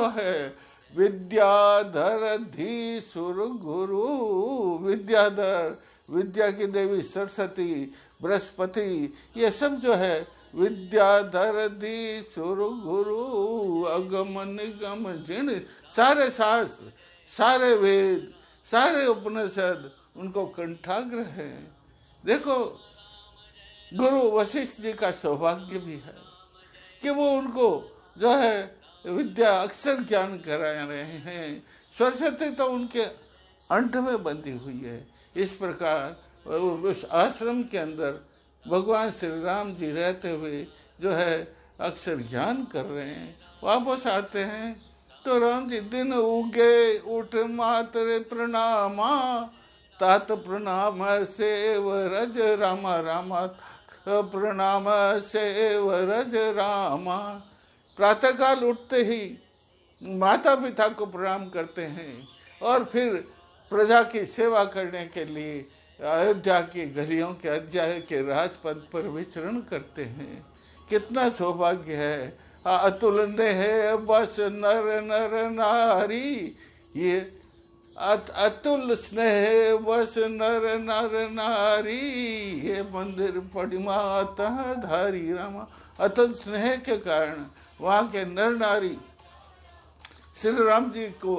है विद्याधर धी सुर गुरु। विद्याधर, विद्या की देवी सरस्वती, बृहस्पति, ये सब जो है विद्याधर धी सुर गुरु। अगम निगम जिन, सारे शास्त्र, सारे वेद, सारे उपनिषद उनको कंठाग्र है। देखो गुरु वशिष्ठ जी का सौभाग्य भी है कि वो उनको जो है विद्या अक्षर ज्ञान करा रहे हैं। सरस्वती तो उनके अंत में बंधी हुई है। इस प्रकार उस आश्रम के अंदर भगवान श्री राम जी रहते हुए जो है अक्षर ज्ञान कर रहे हैं। वापस आते हैं तो राम जी दिन उगे उठ मातरे प्रणामा, तात प्रणाम सेव रज रामा, रामा प्रणाम सेव रज रामा। प्रातःकाल उठते ही माता पिता को प्रणाम करते हैं और फिर प्रजा की सेवा करने के लिए अयोध्या की गलियों के, अयोध्या के राजपथ पर विचरण करते हैं। कितना सौभाग्य है। अतुलनीय है बस नर नर नारी, ये अतुल स्नेह बस नर नर नारी, ये मंदिर पडिमाता धारी रामा। अतुल स्नेह के कारण वहाँ के नर नारी श्री राम जी को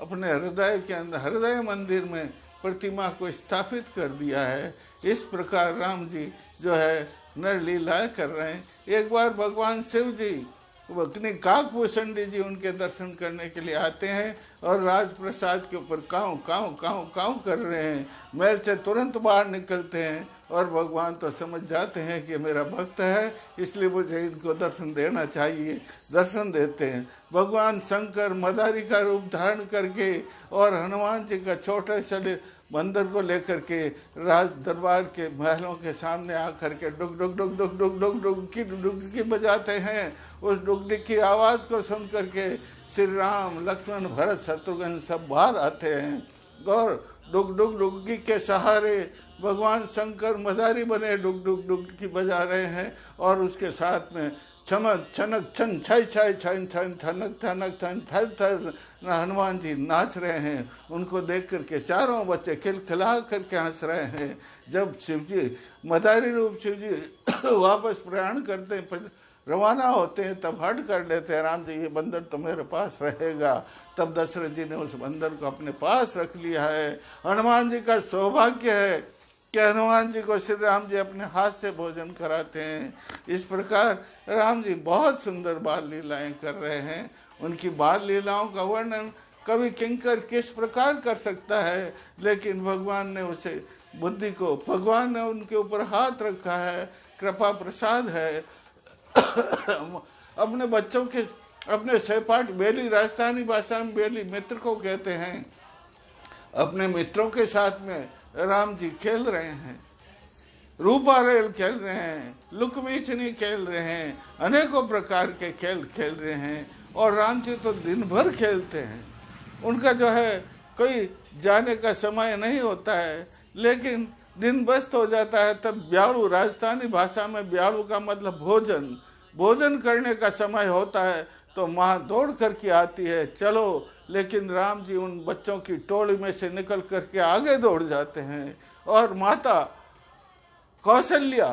अपने हृदय के अंदर, हृदय मंदिर में प्रतिमा को स्थापित कर दिया है। इस प्रकार राम जी जो है नर लीलाएं कर रहे हैं। एक बार भगवान शिव जी अपनी काकभूषण जी उनके दर्शन करने के लिए आते हैं और राजप्रसाद के ऊपर काऊ काऊ काऊ काऊ कर रहे हैं। महल से तुरंत बाहर निकलते हैं और भगवान तो समझ जाते हैं कि मेरा भक्त है, इसलिए मुझे इनको दर्शन देना चाहिए। दर्शन देते हैं। भगवान शंकर मदारी का रूप धारण करके और हनुमान जी का छोटे से बंदर को लेकर के राज दरबार के महलों के सामने आकर के डुग डुग डुग डुग डुग डुग डुगडुगी बजाते हैं। उस डुगडुगी की आवाज़ को सुन करके श्री राम, लक्ष्मण, भरत, शत्रुघ्न सब बाहर आते हैं और डुग डुग डुगडुगी के सहारे भगवान शंकर मदारी बने डुग डुग डुगडुगी बजा रहे हैं। और उसके साथ में चमक छनक छन छाई छाई छन छन थनक थनक थन थर थर हनुमान जी नाच रहे हैं। उनको देख करके चारों बच्चे खिलखिला करके हंस रहे हैं। जब शिव जी मदारी रूप शिव जी वापस प्रयाण करते हैं, रवाना होते हैं, तब हट कर लेते हैं राम जी ये बंदर तो मेरे पास रहेगा। तब दशरथ जी ने उस बंदर को अपने पास रख लिया है। हनुमान जी का सौभाग्य है कि हनुमान जी को श्री राम जी अपने हाथ से भोजन कराते हैं। इस प्रकार राम जी बहुत सुंदर बाल लीलाएं कर रहे हैं। उनकी बाल लीलाओं का वर्णन कवि किंकर किस प्रकार कर सकता है, लेकिन भगवान ने उसे बुद्धि को, भगवान ने उनके ऊपर हाथ रखा है, कृपा प्रसाद है। अपने बच्चों के, अपने सहपाठी, बेली राजस्थानी भाषा में बेली मित्र को कहते हैं, अपने मित्रों के साथ में राम जी खेल रहे हैं, रूपा रेल खेल रहे हैं, लुकमीचनी खेल रहे हैं, अनेकों प्रकार के खेल खेल रहे हैं। और राम जी तो दिन भर खेलते हैं। उनका जो है कोई जाने का समय नहीं होता है, लेकिन दिन व्यस्त हो जाता है तब ब्याड़ू, राजस्थानी भाषा में ब्याड़ू का मतलब भोजन, भोजन करने का समय होता है तो माँ दौड़ करके आती है, चलो। लेकिन राम जी उन बच्चों की टोली में से निकल करके आगे दौड़ जाते हैं और माता कौशल्या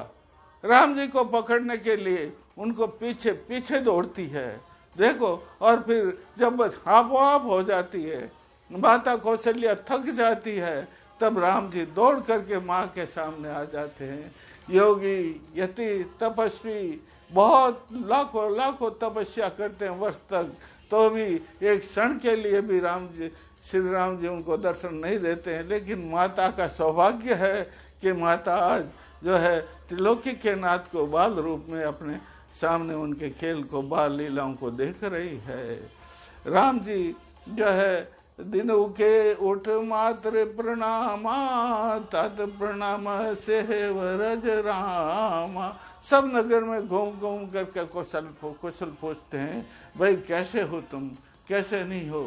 राम जी को पकड़ने के लिए उनको पीछे पीछे दौड़ती है। देखो, और फिर जब हाफो हाफ हो जाती है, माता कौशल्या थक जाती है, तब राम जी दौड़ करके माँ के सामने आ जाते हैं। योगी, यति, तपस्वी बहुत लाखों लाखों तपस्या करते हैं वर्ष तक, तो भी एक क्षण के लिए भी राम जी, श्री राम जी उनको दर्शन नहीं देते हैं। लेकिन माता का सौभाग्य है कि माता आज जो है त्रिलोकी के नाथ को बाल रूप में अपने सामने उनके खेल को, बाल लीलाओं को देख रही है। राम जी जो है दिन उके उठ मात्र प्रणामा, तत् प्रणाम से वरज रामा। सब नगर में घूम घूम करके कुशल पूछते हैं, भाई कैसे हो तुम, कैसे नहीं हो,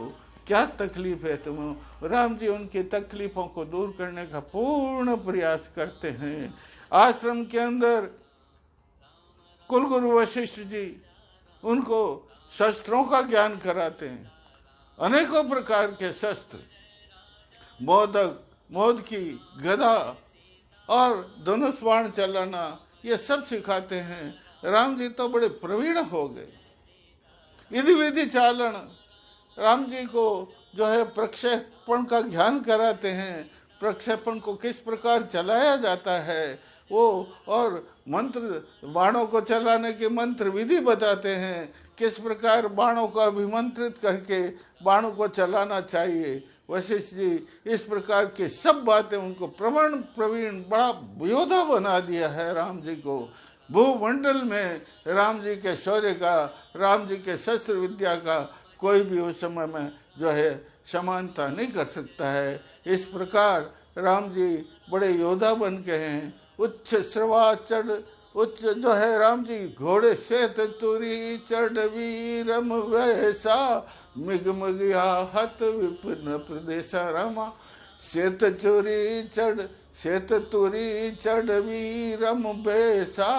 क्या तकलीफ है तुम्हें। राम जी उनकी तकलीफों को दूर करने का पूर्ण प्रयास करते हैं। आश्रम के अंदर कुलगुरु वशिष्ठ जी उनको शस्त्रों का ज्ञान कराते हैं, अनेकों प्रकार के शस्त्र, मोदक, मोदकी, गदा और धनुष बाण चलाना, ये सब सिखाते हैं। राम जी तो बड़े प्रवीण हो गए। विधि विधि चालन, राम जी को जो है प्रक्षेपण का ज्ञान कराते हैं, प्रक्षेपण को किस प्रकार चलाया जाता है वो, और मंत्र, बाणों को चलाने के मंत्र विधि बताते हैं, किस प्रकार बाणों को अभिमंत्रित करके बाणों को चलाना चाहिए। वशिष्ठ जी इस प्रकार की सब बातें उनको प्रवीण बड़ा योद्धा बना दिया है राम जी को। भूमंडल में राम जी के शौर्य का, राम जी के शस्त्र विद्या का कोई भी उस समय में जो है समानता नहीं कर सकता है। इस प्रकार राम जी बड़े योद्धा बन के हैं। उच्च श्रवा चढ़, उच्च जो है राम जी घोड़े श्वेत तुरी चढ़ वीरम वैसा मिगमगिया हत विपिन प्रदेशा रामा। श्वेत चोरी चढ़, श्वेत तुरी चढ़ वीरम वैसा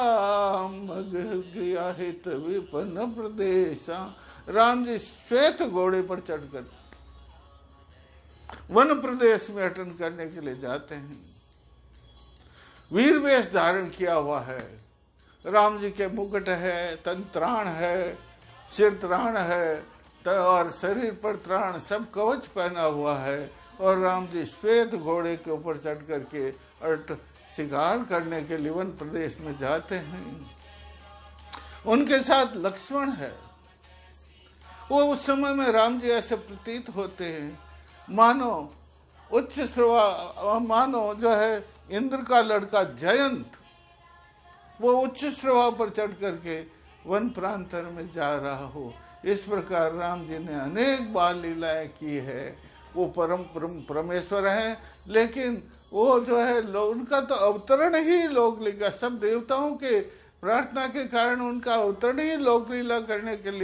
मग गया हित विपिन प्रदेशा। राम जी श्वेत घोड़े पर चढ़कर वन प्रदेश में अटन करने के लिए जाते हैं। वीर वेश धारण किया हुआ है, राम जी के मुकुट है, तन त्राण है, सिर त्राण है और शरीर पर त्राण, सब कवच पहना हुआ है। और राम जी श्वेत घोड़े के ऊपर चढ़ करके शिकार करने के लिए वन प्रदेश में जाते हैं। उनके साथ लक्ष्मण है। वो उस समय में राम जी ऐसे प्रतीत होते हैं मानो उच्च श्रवा, मानो जो है इंद्र का लड़का जयंत, वो उच्च श्रवा पर चढ़ करके वन प्रांतर में जा रहा हो। इस प्रकार राम जी ने अनेक बार लीलाएं की है। वो परम परमेश्वर हैं, लेकिन वो जो है उनका तो अवतरण ही लोकलीला, सब देवताओं के प्रार्थना के कारण उनका अवतरण ही लोकलीला करने के लिए